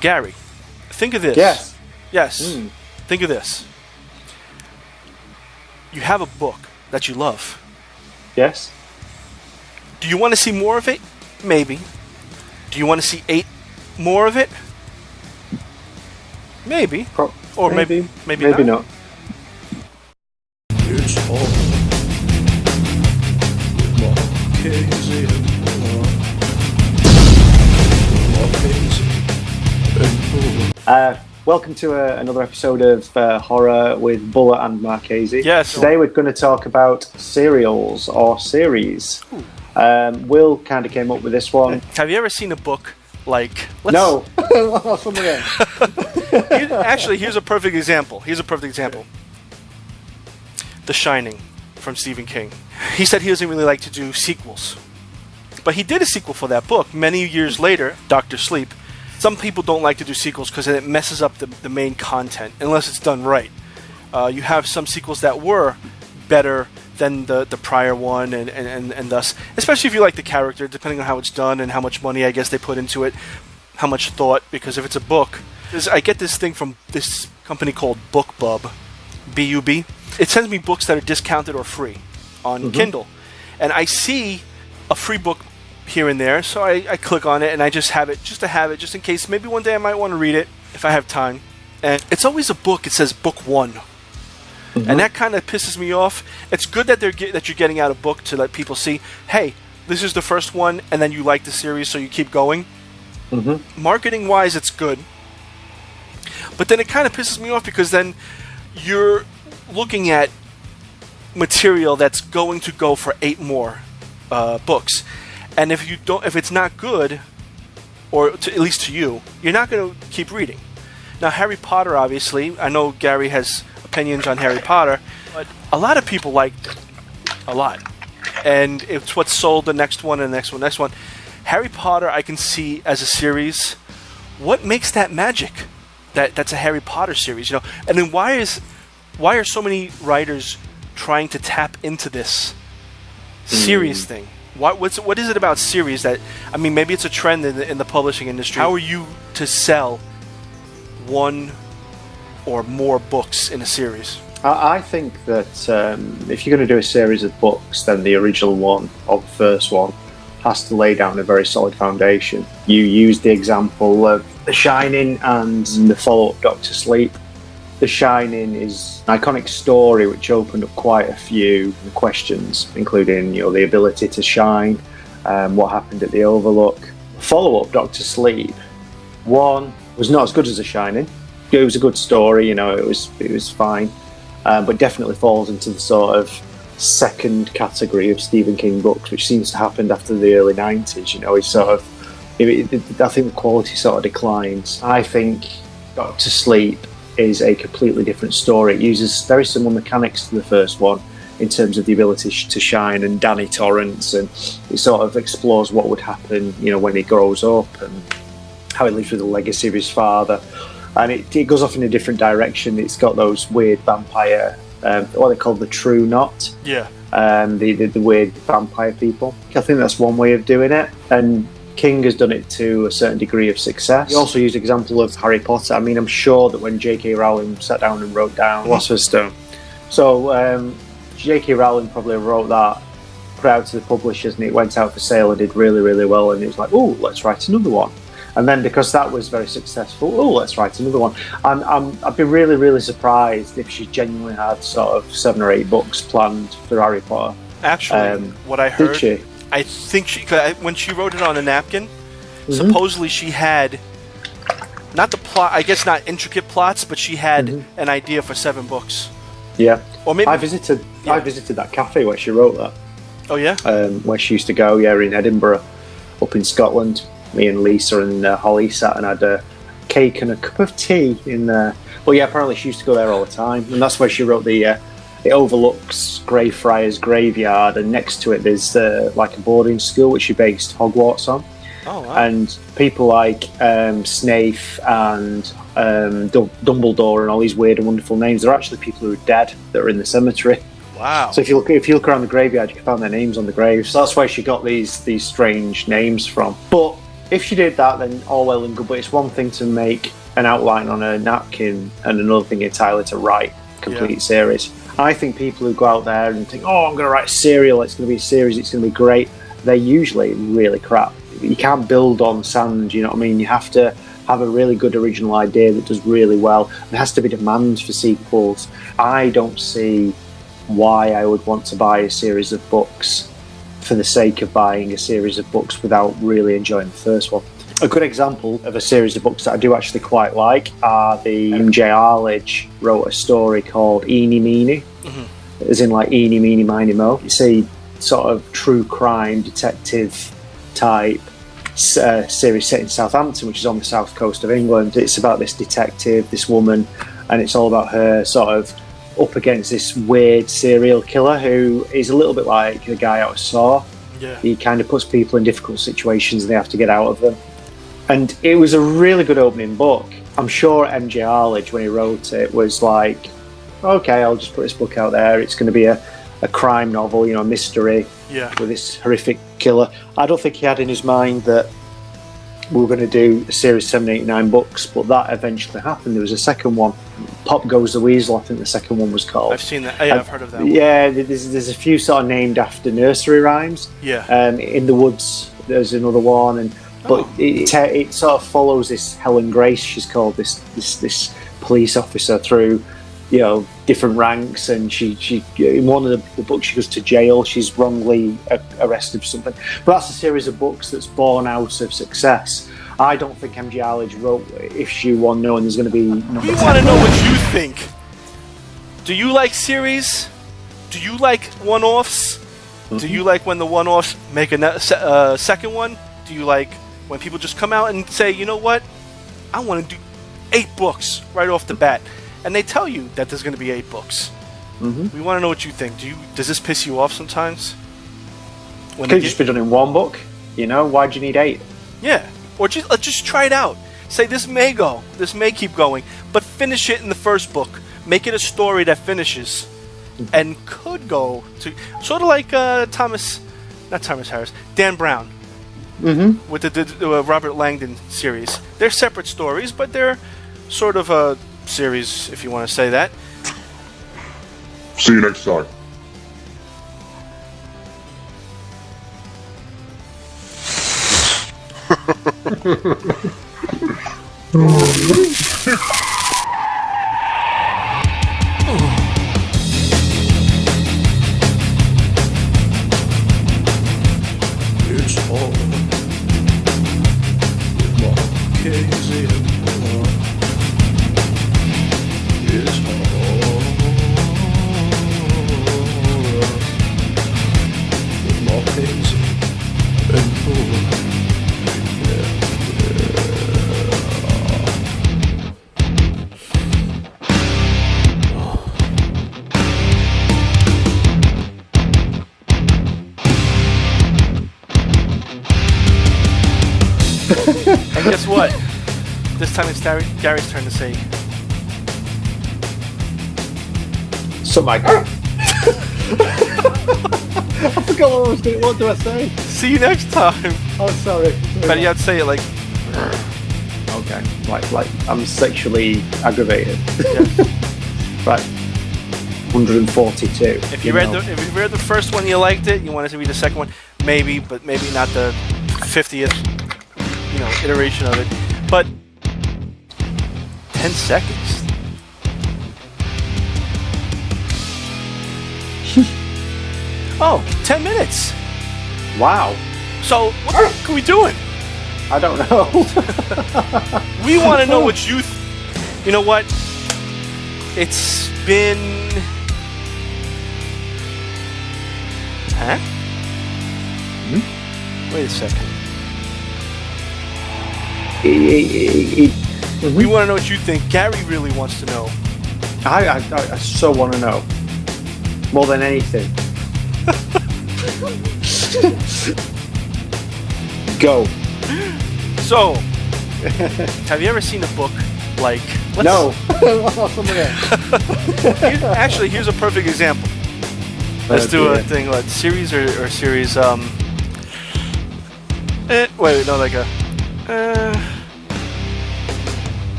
Gary, think of this. Yes. Yes. Think of this. You have a book that you love. Yes. Do you want to see more of it? Maybe. Do you want to see 8 more of it? Maybe. Or maybe not. It's all with Marchese and Buller. Welcome to another episode of Horror with Buller and Marchese. Yes. Today we're going to talk about serials or series. Will kind of came up with this one. Have you ever seen a book like... No. From again. Actually, here's a perfect example. The Shining from Stephen King. He said he doesn't really like to do sequels. But he did a sequel for that book many years later, Dr. Sleep. Some people don't like to do sequels because it messes up the main content, unless it's done right. You have some sequels that were better than the prior one, and thus, especially if you like the character, depending on how it's done and how much money, I guess, they put into it, how much thought, because if it's a book... I get this thing from this company called BookBub, B-U-B. It sends me books that are discounted or free on Kindle. And I see a free book here and there, so I click on it and I just have it, just in case. Maybe one day I might want to read it, if I have time. And it's always a book, it says book 1. And that kind of pisses me off. It's good that that you're getting out a book to let people see, hey, this is the first one, and then you like the series, so you keep going. Marketing-wise, it's good. But then it kind of pisses me off because then you're looking at material that's going to go for 8 more books, and if it's not good, or at least to you, you're not going to keep reading. Now, Harry Potter, obviously, I know Gary has opinions on Harry Potter, but a lot of people liked it, a lot, and it's what sold the next one and the next one. Harry Potter, I can see as a series. What makes that magic? That's a Harry Potter series, and then why are so many writers trying to tap into this series thing? What is it about series that, I mean, maybe it's a trend in the publishing industry. How are you to sell 1 or more books in a series? I think that if you're going to do a series of books, then the original one, or the first one, has to lay down a very solid foundation. You used the example of The Shining and the follow-up Dr. Sleep. The Shining is an iconic story which opened up quite a few questions, including the ability to shine, what happened at the Overlook. Follow-up Dr. Sleep, one was not as good as The Shining. It was a good story, it was fine, but definitely falls into the sort of second category of Stephen King books, which seems to happen after the early 90s. I think the quality sort of declines. I think Dr. Sleep is a completely different story. It uses very similar mechanics to the first one in terms of the ability to shine and Danny Torrance, and it sort of explores what would happen, when he grows up and how he lives with the legacy of his father. And it goes off in a different direction. It's got those weird vampire, what they call the True Knot. Yeah. The weird vampire people. I think that's one way of doing it. And King has done it to a certain degree of success. He also used the example of Harry Potter. I mean, I'm sure that when J.K. Rowling sat down and wrote down Philosopher's Stone, so J.K. Rowling probably wrote that, put it out to the publishers, and it went out for sale and did really, really well. And it was like, oh, let's write another one. And then because that was very successful, oh, let's write another one. And I'd be really, really surprised if she genuinely had sort of 7 or 8 books planned for Harry Potter. Actually, what I heard, did she? I think when she wrote it on a napkin, supposedly she had, not the plot, I guess not intricate plots, but she had an idea for 7 books. Yeah. Or maybe I visited that cafe where she wrote that. Oh yeah? Where she used to go, in Edinburgh, up in Scotland. Me and Lisa and Holly sat and had a cake and a cup of tea in there. Well, yeah, apparently she used to go there all the time, and that's where she wrote it overlooks Greyfriars Graveyard, and next to it there's like a boarding school which she based Hogwarts on. Oh, wow. And people like Snape and Dumbledore and all these weird and wonderful names, they're actually people who are dead that are in the cemetery. Wow. So if you look around the graveyard, you can find their names on the graves. So that's where she got these strange names from. But if she did that, then all well and good. But it's one thing to make an outline on a napkin, and another thing entirely to write a complete series. I think people who go out there and think, "Oh, I'm going to write a serial. It's going to be a series. It's going to be great." They're usually really crap. You can't build on sand. You know what I mean? You have to have a really good original idea that does really well. There has to be demand for sequels. I don't see why I would want to buy a series of books for the sake of buying a series of books without really enjoying the first one. A good example of a series of books that I do actually quite like are the MJ Arledge wrote a story called Eeny Meeny, as in like Eeny Meeny Miny Mo. It's a sort of true crime detective type series set in Southampton, which is on the south coast of England. It's about this detective, this woman, and it's all about her sort of up against this weird serial killer who is a little bit like the guy out of Saw. Yeah. He kind of puts people in difficult situations and they have to get out of them. And it was a really good opening book. I'm sure MJ Arledge, when he wrote it, was like, okay, I'll just put this book out there. It's going to be a crime novel, you know, a mystery with this horrific killer. I don't think he had in his mind that we were going to do a series 7, 8, 9 books, but that eventually happened. There was a second one, Pop Goes the Weasel, I think the second one was called. I've seen that. Yeah, I've heard of that one. Yeah, there's a few sort of named after nursery rhymes. Yeah. In the Woods, there's another one, but it sort of follows this Helen Grace, she's called, this police officer through, you know, different ranks, and she in one of the books she goes to jail. She's wrongly arrested for something. But that's a series of books that's born out of success. I don't think MG Arledge wrote issue 1 knowing there's going to be number 10. We want to know what you think. Do you like series? Do you like one-offs? Do you like when the one-offs make a second one? Do you like when people just come out and say, you know what, I want to do 8 books right off the bat, and they tell you that there's going to be 8 books? We want to know what you think. Does this piss you off sometimes? Could you just be done in 1 book? You know, why do you need 8? Yeah, or just try it out. Say this may keep going, but finish it in the first book. Make it a story that finishes, and could go to sort of like Dan Brown. With the Robert Langdon series. They're separate stories, but they're sort of a series, if you want to say that. See you next time. It's all with Marchese and Paul. It's all with Marchese and Paul. And guess what? This time it's Gary's turn to say. So, Michael. I forgot what I was doing. What do I say? See you next time. Oh, sorry. But you have to say it like. Okay. Like I'm sexually aggravated. Right. 142. If you read the first one, you liked it. You wanted to read the second one, maybe, but maybe not the 50th, iteration of it. But 10 seconds. Oh, 10 minutes. Wow. So what are we doing? I don't know. We want to know what you. You know what? It's been. Huh? Wait a second. We want to know what you think. Gary really wants to know. I so want to know. More than anything. Go. So, have you ever seen a book like... No. Actually, here's a perfect example. Let's do a thing like series or series...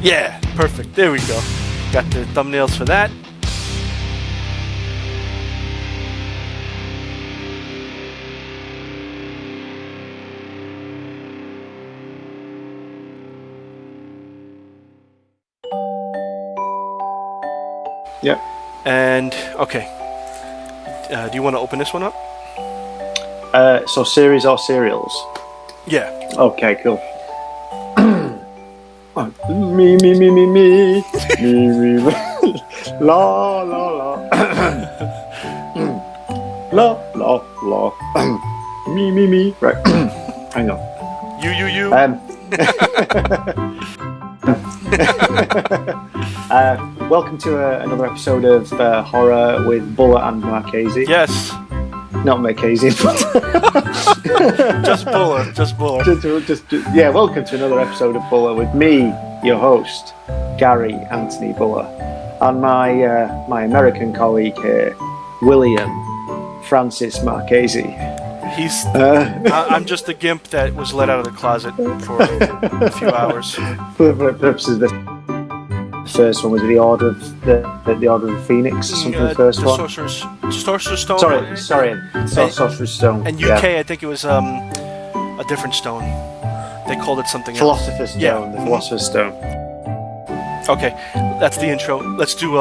Yeah, perfect. There we go. Got the thumbnails for that. Yep. And, okay. Do you want to open this one up? So series or serials? Yeah. Okay, cool. Me, me, me, me, me, me, me, la, la, la, la, la, la, me, me, me. Right, hang on. You. Welcome to another episode of Horror with Buller and Marchese. Yes. Not Marchese. Just Buller. Yeah, welcome to another episode of Buller with me, your host, Gary Anthony Buller, and my American colleague here, William Francis Marchese. I'm just the gimp that was let out of the closet for a few hours. For the purposes of this, the first one was the Order of the Order of the Phoenix or something. The first one. Sorcerer's Stone. Sorcerer's Stone. And UK, I think it was a different stone. They called it something Philosopher's else. Stone. The Philosopher's Stone. Okay, that's the intro. Let's do